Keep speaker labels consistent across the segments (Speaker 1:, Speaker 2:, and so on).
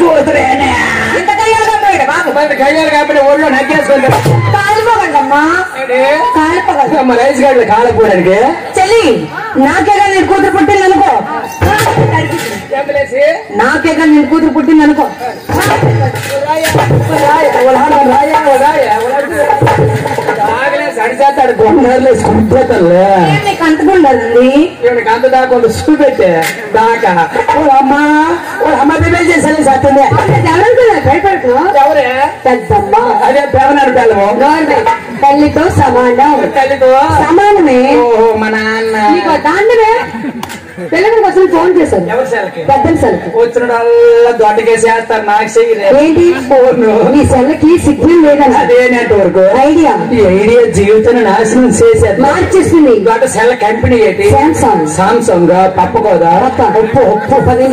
Speaker 1: కూతురేనే ఇంత కయ్యాలి బాబు కయ్యాలి కాబట్టి ఒళ్ళు నగ్గేసుకుంటా కాలిపోకండమ్మా కాలిపోకండి రైస్ గార్డులు కాలపోవడానికి చెల్లి నాకేగా నేను కూతురు పుట్టింది అనుకో నాకేగా నేను కూతురు పుట్టింది అనుకో సడిచేస్తాడు కొండలే సుడిపోతాడులే నీకు అంతకుండాలండి ఇవరికి అంత దాకా కొంత చూపెట్టే దాకా అమ్మా అమ్మ బిబే చేసాను సత్తుందే భయపడుతు ఎవరే పెద్దమ్మ అదే పెదనాడు పిల్లము తల్లితో సమానం తల్లితో సమానమే ఓహో మా నాన్న నీకు దాండమే పిల్లల కోసం ఫోన్ చేశాను పెద్దల సెల్కి వచ్చినల్లా దొడ్డకేసేస్తారు నాకు ఏంటి ఫోన్ నీ సెల్కి సిగ్నల్ లేదని అదే నెట్వర్క్ ఐడియా ఈ ఐడియా జీవితాన్ని నాశనం చేసేది మార్చేస్తుంది దొడ్డ సెల్ కంపెనీ ఏంటి సామ్సంగ్ సామ్సంగ్ తప్పకోదా ఉప్పు ఉప్పు 10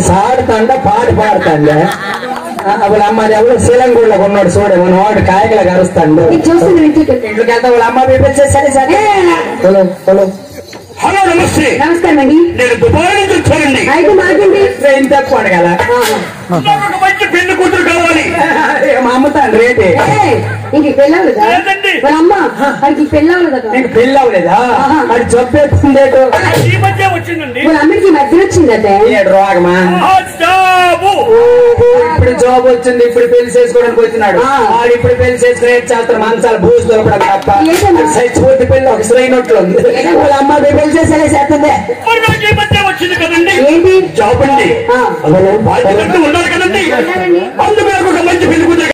Speaker 1: సాడుతాండ పాట పాడుతాండ వాళ్ళ అమ్మాది ఎవరు శ్రీలంగూడలో ఉన్నాడు చూడే మన వాడు కాయకలా కరుస్తాడు చూస్తుంది ఇంట్లోకి వెళ్తా వాళ్ళ అమ్మ పేపర్ సరే సరే హలో నమస్తే నమస్కారం అండి నేను దుబాయ్ నుంచి వచ్చానండి అయితే మాకండి ట్రైన్ తప్పు అడగాల మంచి పెళ్లి కూతురు కావాలి మా అమ్ముతాను రేటే ఇంక పెళ్ళి అవ్వలేదా వాళ్ళ అమ్మ వాడికి పెళ్ళి అవ్వలేదా నీకు పెళ్ళి అవ్వలేదా అది జబ్బేస్తుంది ఈ మధ్య వచ్చిందండి వాళ్ళ అమ్మకి మధ్య వచ్చిందట రోగమా ఇప్పుడు జాబ్ వచ్చింది ఇప్పుడు పెళ్లి చేసుకోవడానికి వచ్చినాడు వాడు ఇప్పుడు పెళ్లి చేసుకుని చేస్తారు మంచాలు బూజు దొరకడం తప్ప సైచిపోతే పెళ్లి ఒక శ్రైనట్లు ఉంది వాళ్ళ అమ్మ పెళ్లి చేసేలా చేస్తుంది వచ్చింది కదండి ఏంటి జాబ్ అండి ఉండాలి కదండి అందుకు మంచి పెళ్లి కూతురు